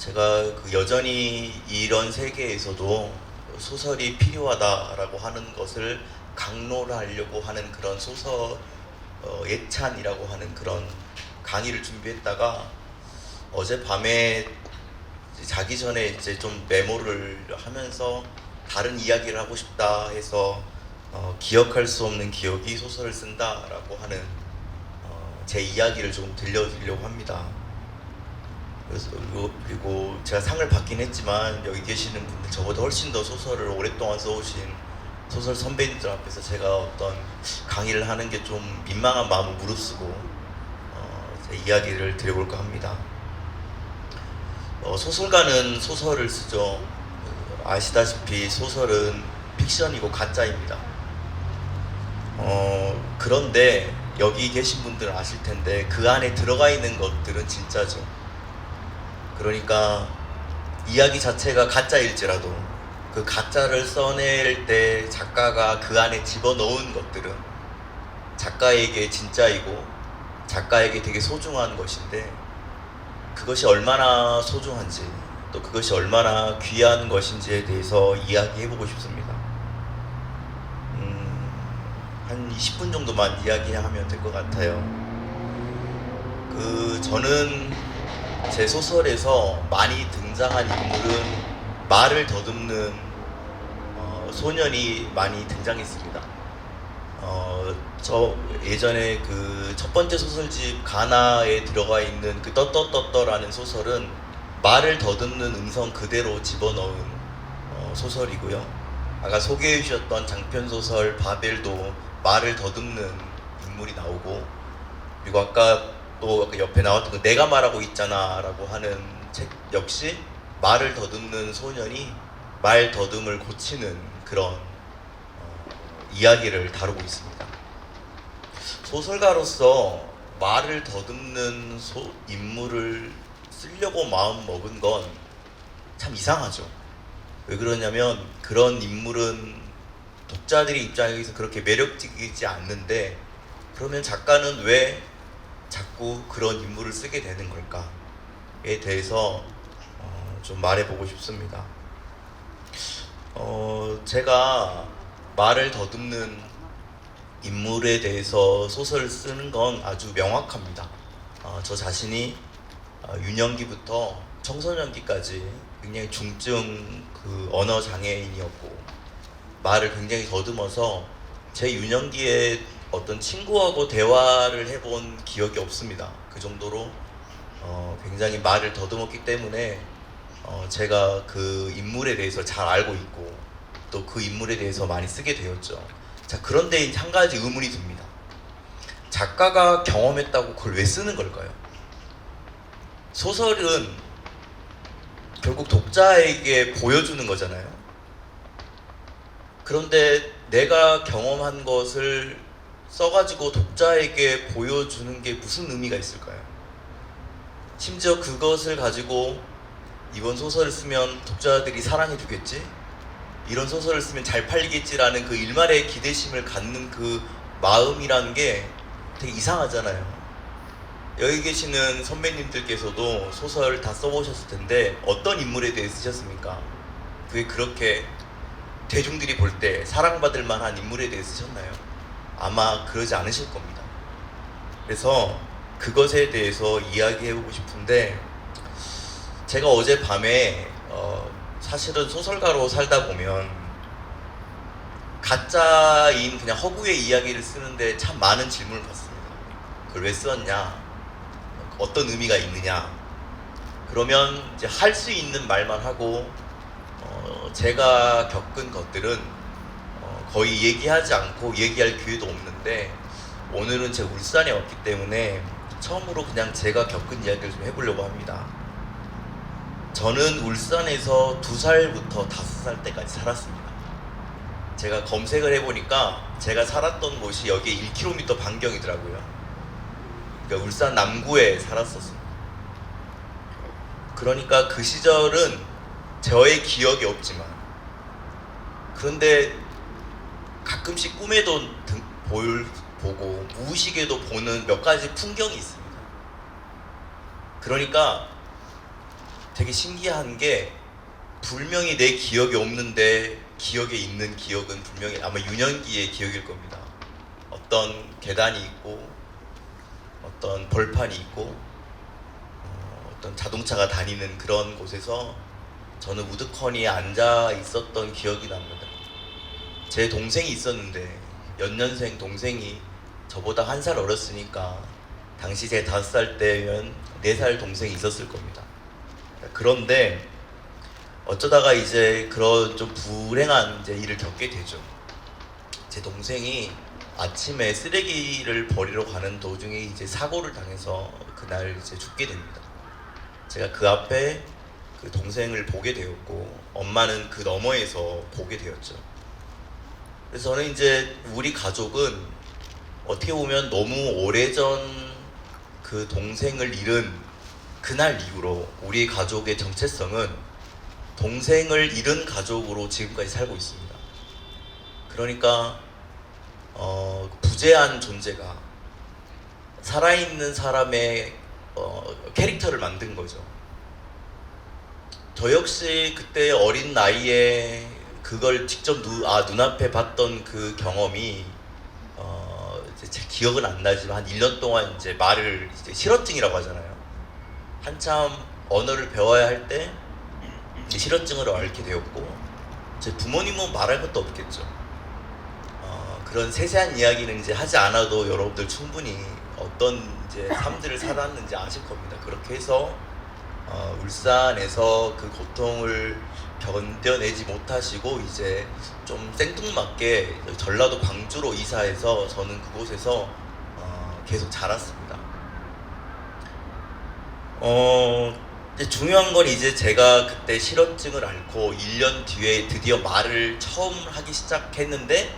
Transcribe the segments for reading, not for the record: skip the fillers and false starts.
제가 여전히 이런 세계에서도 소설이 필요하다라고 하는 것을 강로를 하려고 하는 그런 소설 예찬이라고 하는 그런 강의를 준비했다가 어젯밤에 자기 전에 이제 좀 메모를 하면서 다른 이야기를 하고 싶다 해서 기억할 수 없는 기억이 소설을 쓴다라고 하는 제 이야기를 좀 들려드리려고 합니다. 그리고 제가 상을 받긴 했지만 여기 계시는 분들 저보다 훨씬 더 소설을 오랫동안 써오신 소설 선배님들 앞에서 제가 어떤 강의를 하는 게 좀 민망한 마음을 무릅쓰고 제 이야기를 드려볼까 합니다. 소설가는 소설을 쓰죠. 아시다시피 소설은 픽션이고 가짜입니다. 그런데 여기 계신 분들은 아실 텐데 그 안에 들어가 있는 것들은 진짜죠. 그러니까 이야기 자체가 가짜일지라도 그 가짜를 써낼 때 작가가 그 안에 집어넣은 것들은 작가에게 진짜이고 작가에게 되게 소중한 것인데, 그것이 얼마나 소중한지 또 그것이 얼마나 귀한 것인지에 대해서 이야기해보고 싶습니다. 한 20분 정도만 이야기하면 될 것 같아요. 저는 제 소설에서 많이 등장한 인물은 말을 더듬는 소년이 많이 등장했습니다. 저 예전에 그 첫 번째 소설집 가나에 들어가 있는 그 떠떠떠떠라는 소설은 말을 더듬는 음성 그대로 집어넣은 소설이고요. 아까 소개해 주셨던 장편 소설 바벨도 말을 더듬는 인물이 나오고, 그리고 아까 또 옆에 나왔던 그 내가 말하고 있잖아 라고 하는 책 역시 말을 더듬는 소년이 말 더듬을 고치는 그런 이야기를 다루고 있습니다. 소설가로서 말을 더듬는 인물을 쓰려고 마음 먹은 건 참 이상하죠. 왜 그러냐면 그런 인물은 독자들의 입장에서 그렇게 매력적이지 않는데, 그러면 작가는 왜 자꾸 그런 인물을 쓰게 되는 걸까에 대해서 좀 말해보고 싶습니다. 제가 말을 더듬는 인물에 대해서 소설을 쓰는 건 아주 명확합니다. 저 자신이 유년기부터 청소년기까지 굉장히 중증 언어 장애인이었고, 말을 굉장히 더듬어서 제 유년기에 어떤 친구하고 대화를 해본 기억이 없습니다. 그 정도로 굉장히 말을 더듬었기 때문에 제가 그 인물에 대해서 잘 알고 있고 또 그 인물에 대해서 많이 쓰게 되었죠. 자, 그런데 한 가지 의문이 듭니다. 작가가 경험했다고 그걸 왜 쓰는 걸까요? 소설은 결국 독자에게 보여주는 거잖아요. 그런데 내가 경험한 것을 써가지고 독자에게 보여주는 게 무슨 의미가 있을까요? 심지어 그것을 가지고 이번 소설을 쓰면 독자들이 사랑해주겠지? 이런 소설을 쓰면 잘 팔리겠지라는 그 일말의 기대심을 갖는 그 마음이라는 게 되게 이상하잖아요. 여기 계시는 선배님들께서도 소설 다 써보셨을 텐데 어떤 인물에 대해 쓰셨습니까? 그게 그렇게 대중들이 볼 때 사랑받을 만한 인물에 대해 쓰셨나요? 아마 그러지 않으실 겁니다. 그래서 그것에 대해서 이야기해보고 싶은데, 제가 어젯밤에 사실은 소설가로 살다 보면 가짜인 그냥 허구의 이야기를 쓰는데 참 많은 질문을 받습니다. 그걸 왜 썼냐? 어떤 의미가 있느냐? 그러면 이제 할 수 있는 말만 하고 제가 겪은 것들은 거의 얘기하지 않고 얘기할 기회도 없는데, 오늘은 제가 울산에 왔기 때문에 처음으로 그냥 제가 겪은 이야기를 좀 해보려고 합니다. 저는 울산에서 2살부터 5살 때까지 살았습니다. 제가 검색을 해보니까 제가 살았던 곳이 여기에 1km 반경이더라고요. 그러니까 울산 남구에 살았었습니다. 그러니까 그 시절은 저의 기억이 없지만, 그런데 가끔씩 꿈에도 보고 무의식에도 보는 몇 가지 풍경이 있습니다. 그러니까 되게 신기한 게 분명히 내 기억이 없는데 기억에 있는 기억은 분명히 아마 유년기의 기억일 겁니다. 어떤 계단이 있고 어떤 벌판이 있고 어떤 자동차가 다니는 그런 곳에서 저는 우드커니에 앉아 있었던 기억이 납니다. 제 동생이 있었는데 연년생 동생이 저보다 한 살 어렸으니까 당시 제 5살 때면 4살 동생이 있었을 겁니다. 그런데 어쩌다가 이제 그런 좀 불행한 이제 일을 겪게 되죠. 제 동생이 아침에 쓰레기를 버리러 가는 도중에 이제 사고를 당해서 그날 이제 죽게 됩니다. 제가 그 앞에 그 동생을 보게 되었고 엄마는 그 너머에서 보게 되었죠. 그래서 저는 이제 우리 가족은 어떻게 보면 너무 오래전 그 동생을 잃은 그날 이후로 우리 가족의 정체성은 동생을 잃은 가족으로 지금까지 살고 있습니다. 그러니까 부재한 존재가 살아있는 사람의 캐릭터를 만든 거죠. 저 역시 그때 어린 나이에 그걸 직접 눈앞에 봤던 그 경험이 이제 제 기억은 안 나지만 한 1년 동안 이제 말을 이제 실어증이라고 하잖아요. 한참 언어를 배워야 할 때 실어증으로 앓게 되었고 제 부모님은 말할 것도 없겠죠. 그런 세세한 이야기는 이제 하지 않아도 여러분들 충분히 어떤 이제 삶들을 살았는지 아실 겁니다. 그렇게 해서 울산에서 그 고통을 견뎌내지 못하시고 이제 좀 생뚱맞게 전라도 광주로 이사해서 저는 그곳에서 계속 자랐습니다. 이제 중요한 건 이제 제가 그때 실어증을 앓고 1년 뒤에 드디어 말을 처음 하기 시작했는데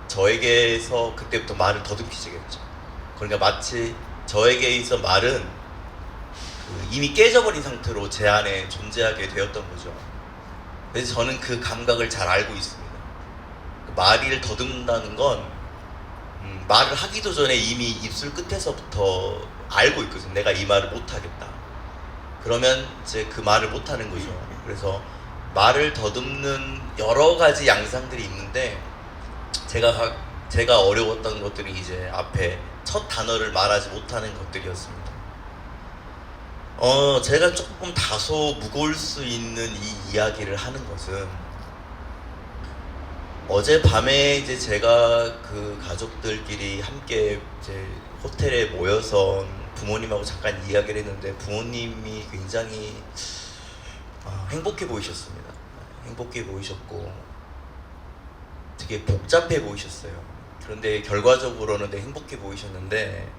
저에게서 그때부터 말을 더듬기 시작했죠. 그러니까 마치 저에게 있어 말은 이미 깨져버린 상태로 제 안에 존재하게 되었던 거죠. 그래서 저는 그 감각을 잘 알고 있습니다. 말을 더듬는다는 건 말을 하기도 전에 이미 입술 끝에서부터 알고 있거든요. 내가 이 말을 못하겠다. 그러면 이제 그 말을 못하는 거죠. 그래서 말을 더듬는 여러 가지 양상들이 있는데 제가 어려웠던 것들이 이제 앞에 첫 단어를 말하지 못하는 것들이었습니다. 제가 조금 다소 무거울 수 있는 이 이야기를 하는 것은 어젯밤에 이제 제가 그 가족들끼리 함께 이제 호텔에 모여서 부모님하고 잠깐 이야기를 했는데 부모님이 굉장히 행복해 보이셨습니다. 행복해 보이셨고 되게 복잡해 보이셨어요. 그런데 결과적으로는 되게 행복해 보이셨는데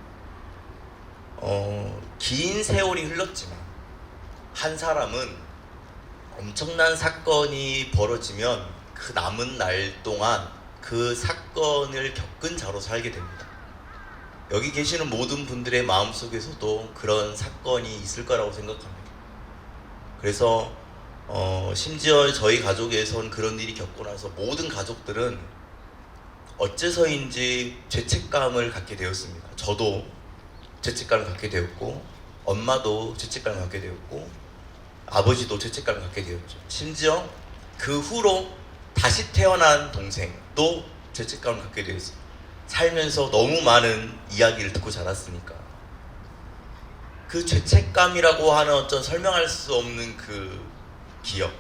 긴 세월이 흘렀지만 한 사람은 엄청난 사건이 벌어지면 그 남은 날 동안 그 사건을 겪은 자로 살게 됩니다. 여기 계시는 모든 분들의 마음속에서도 그런 사건이 있을 거라고 생각합니다. 그래서 심지어 저희 가족에선 그런 일이 겪고 나서 모든 가족들은 어째서인지 죄책감을 갖게 되었습니다. 저도 죄책감을 갖게 되었고 엄마도 죄책감을 갖게 되었고 아버지도 죄책감을 갖게 되었죠. 심지어 그 후로 다시 태어난 동생도 죄책감을 갖게 되었어요. 살면서 너무 많은 이야기를 듣고 자랐으니까. 그 죄책감이라고 하는 어떤 설명할 수 없는 그 기억,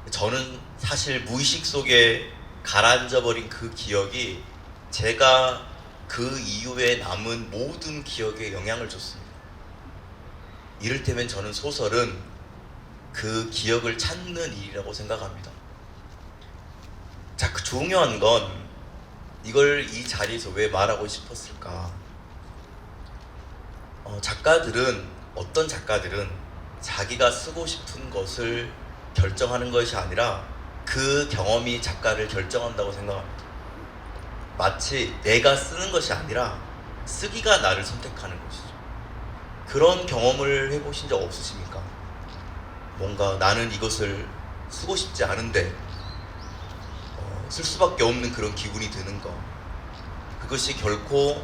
저는 사실 무의식 속에 가라앉아버린 그 기억이 제가 그 이후에 남은 모든 기억에 영향을 줬습니다. 이를테면 저는 소설은 그 기억을 찾는 일이라고 생각합니다. 자, 그 중요한 건 이걸 이 자리에서 왜 말하고 싶었을까? 어떤 작가들은 자기가 쓰고 싶은 것을 결정하는 것이 아니라 그 경험이 작가를 결정한다고 생각합니다. 마치 내가 쓰는 것이 아니라 쓰기가 나를 선택하는 것이죠. 그런 경험을 해보신 적 없으십니까? 뭔가 나는 이것을 쓰고 싶지 않은데 쓸 수밖에 없는 그런 기분이 드는 거. 그것이 결코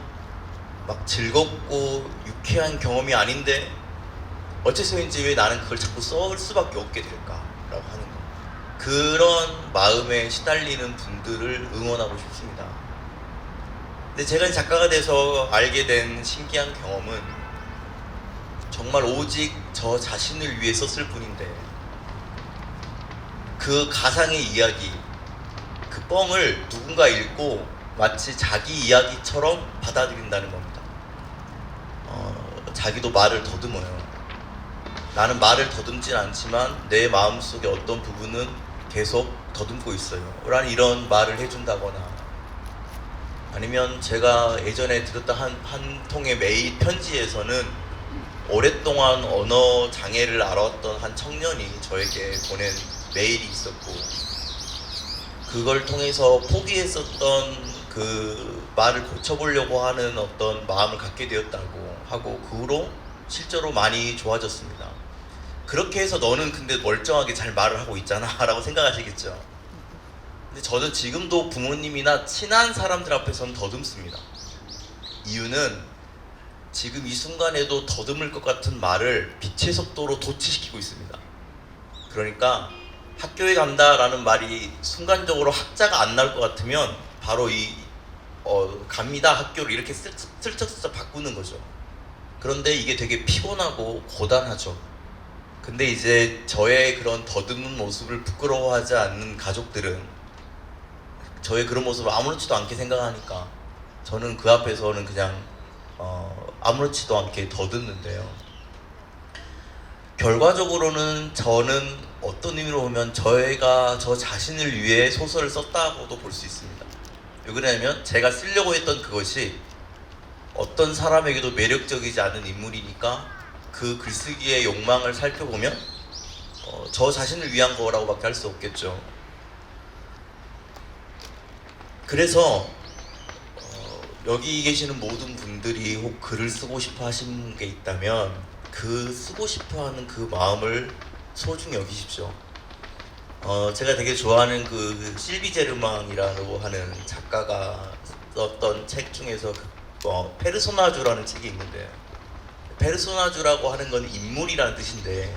막 즐겁고 유쾌한 경험이 아닌데 어째서인지 왜 나는 그걸 자꾸 써올 수밖에 없게 될까라고 하는 거. 그런 마음에 시달리는 분들을 응원하고 싶습니다. 근데 제가 작가가 돼서 알게 된 신기한 경험은 정말 오직 저 자신을 위해 썼을 뿐인데 그 가상의 이야기, 그 뻥을 누군가 읽고 마치 자기 이야기처럼 받아들인다는 겁니다. 자기도 말을 더듬어요. 나는 말을 더듬진 않지만 내 마음속에 어떤 부분은 계속 더듬고 있어요 라는 이런 말을 해준다거나, 아니면 제가 예전에 들었던 한 통의 메일 편지에서는 오랫동안 언어 장애를 앓았던 한 청년이 저에게 보낸 메일이 있었고, 그걸 통해서 포기했었던 그 말을 고쳐보려고 하는 어떤 마음을 갖게 되었다고 하고, 그 후로 실제로 많이 좋아졌습니다. 그렇게 해서 너는 근데 멀쩡하게 잘 말을 하고 있잖아 라고 생각하시겠죠. 근데 저는 지금도 부모님이나 친한 사람들 앞에서는 더듬습니다. 이유는 지금 이 순간에도 더듬을 것 같은 말을 빛의 속도로 도치시키고 있습니다. 그러니까 학교에 간다라는 말이 순간적으로 학자가 안 나올 것 같으면 바로 갑니다 학교를 이렇게 슬쩍슬쩍 바꾸는 거죠. 그런데 이게 되게 피곤하고 고단하죠. 근데 이제 저의 그런 더듬는 모습을 부끄러워하지 않는 가족들은 저의 그런 모습을 아무렇지도 않게 생각하니까 저는 그 앞에서는 그냥 아무렇지도 않게 더듬는데요. 결과적으로는 저는 어떤 의미로 보면 저희가 저 자신을 위해 소설을 썼다고도 볼 수 있습니다. 왜 그러냐면 제가 쓰려고 했던 그것이 어떤 사람에게도 매력적이지 않은 인물이니까 그 글쓰기의 욕망을 살펴보면 저 자신을 위한 거라고밖에 할 수 없겠죠. 그래서 여기 계시는 모든 분들이 혹 글을 쓰고 싶어 하시는 게 있다면 그 쓰고 싶어 하는 그 마음을 소중히 여기십시오. 제가 되게 좋아하는 그 실비 제르망이라고 하는 작가가 썼던 책 중에서 페르소나주라는 책이 있는데요. 페르소나주라고 하는 건 인물이라는 뜻인데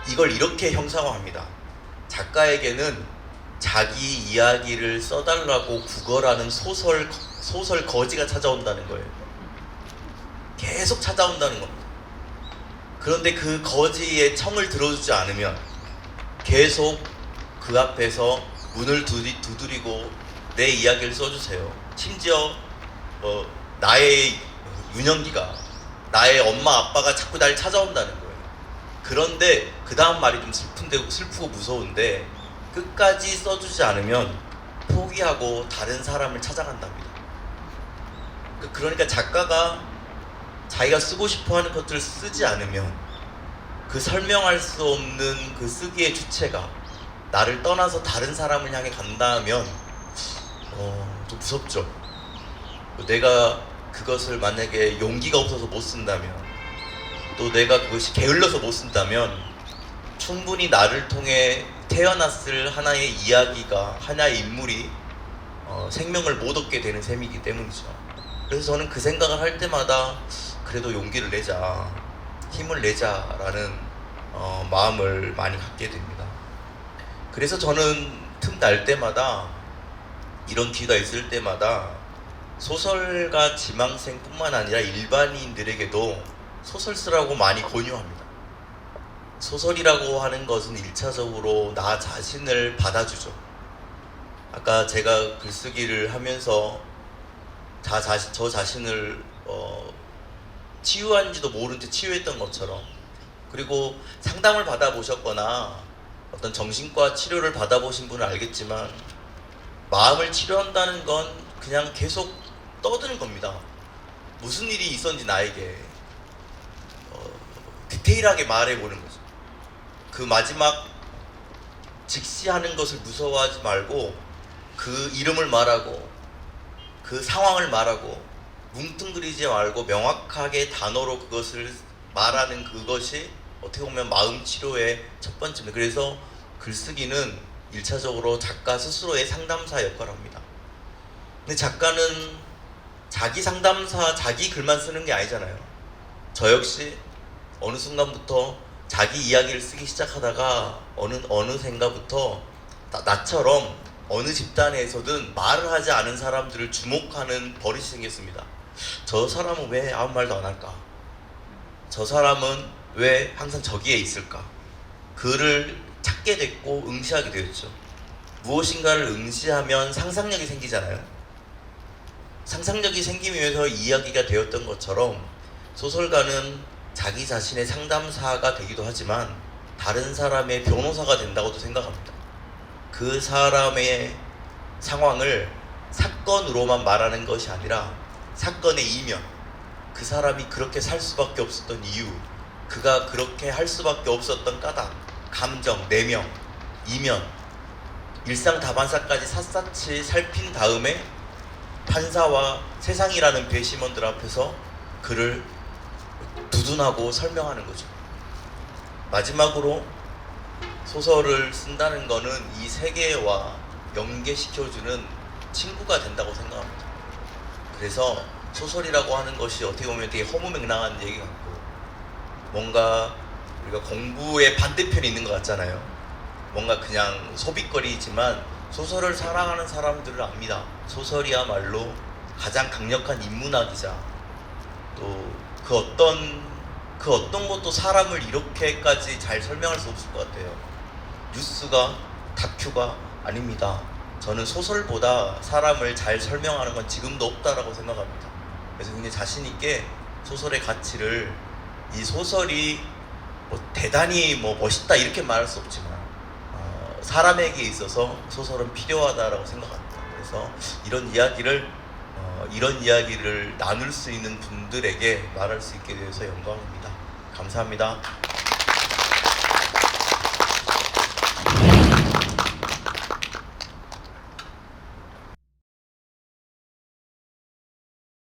이걸 이렇게 형상화합니다. 작가에게는 자기 이야기를 써달라고 구걸하는 소설 거지가 찾아온다는 거예요. 계속 찾아온다는 겁니다. 그런데 그 거지의 청을 들어주지 않으면 계속 그 앞에서 문을 두드리고 내 이야기를 써주세요. 심지어 나의 윤영기가, 나의 엄마 아빠가 자꾸 날 찾아온다는 거예요. 그런데 그 다음 말이 좀 슬프고 무서운데 끝까지 써주지 않으면 포기하고 다른 사람을 찾아간답니다. 그러니까 작가가 자기가 쓰고 싶어하는 것들을 쓰지 않으면 그 설명할 수 없는 그 쓰기의 주체가 나를 떠나서 다른 사람을 향해 간다면 좀 무섭죠. 내가 그것을 만약에 용기가 없어서 못 쓴다면, 또 내가 그것이 게을러서 못 쓴다면 충분히 나를 통해 태어났을 하나의 이야기가, 하나의 인물이 생명을 못 얻게 되는 셈이기 때문이죠. 그래서 저는 그 생각을 할 때마다 그래도 용기를 내자, 힘을 내자라는 마음을 많이 갖게 됩니다. 그래서 저는 틈날 때마다, 이런 기회가 있을 때마다 소설가 지망생뿐만 아니라 일반인들에게도 소설 쓰라고 많이 권유합니다. 소설이라고 하는 것은 1차적으로 나 자신을 받아주죠. 아까 제가 글쓰기를 하면서 저 자신을 치유한지도 모른 채 치유했던 것처럼, 그리고 상담을 받아보셨거나 어떤 정신과 치료를 받아보신 분은 알겠지만 마음을 치료한다는 건 그냥 계속 떠드는 겁니다. 무슨 일이 있었는지 나에게 디테일하게 말해보는 거죠. 그 마지막 직시하는 것을 무서워하지 말고 그 이름을 말하고 그 상황을 말하고 뭉뚱그리지 말고 명확하게 단어로 그것을 말하는 그것이 어떻게 보면 마음 치료의 첫 번째입니다. 그래서 글쓰기는 1차적으로 작가 스스로의 상담사 역할을 합니다. 근데 작가는 자기 상담사, 자기 글만 쓰는 게 아니잖아요. 저 역시 어느 순간부터 자기 이야기를 쓰기 시작하다가 어느샌가부터 나처럼 어느 집단에서든 말을 하지 않은 사람들을 주목하는 버릇이 생겼습니다. 저 사람은 왜 아무 말도 안 할까? 저 사람은 왜 항상 저기에 있을까? 그를 찾게 됐고 응시하게 되었죠. 무엇인가를 응시하면 상상력이 생기잖아요. 상상력이 생기기 위해서 이야기가 되었던 것처럼 소설가는 자기 자신의 상담사가 되기도 하지만 다른 사람의 변호사가 된다고도 생각합니다. 그 사람의 상황을 사건으로만 말하는 것이 아니라 사건의 이면, 그 사람이 그렇게 살 수밖에 없었던 이유, 그가 그렇게 할 수밖에 없었던 까닭, 감정, 내면, 이면, 일상다반사까지 샅샅이 살핀 다음에 판사와 세상이라는 배심원들 앞에서 그를 두둔하고 설명하는 거죠. 마지막으로 소설을 쓴다는 거는 이 세계와 연계시켜주는 친구가 된다고 생각합니다. 그래서 소설이라고 하는 것이 어떻게 보면 되게 허무맹랑한 얘기 같고 뭔가 우리가 공부의 반대편이 있는 것 같잖아요. 뭔가 그냥 소비거리이지만 소설을 사랑하는 사람들을 압니다. 소설이야말로 가장 강력한 인문학이자 또 그 어떤 것도 사람을 이렇게까지 잘 설명할 수 없을 것 같아요. 뉴스가, 다큐가 아닙니다. 저는 소설보다 사람을 잘 설명하는 건 지금도 없다라고 생각합니다. 그래서 굉장히 자신 있게 소설의 가치를, 이 소설이 뭐 대단히 뭐 멋있다 이렇게 말할 수 없지만 사람에게 있어서 소설은 필요하다라고 생각합니다. 그래서 이런 이야기를 나눌 수 있는 분들에게 말할 수 있게 되어서 영광입니다. 감사합니다.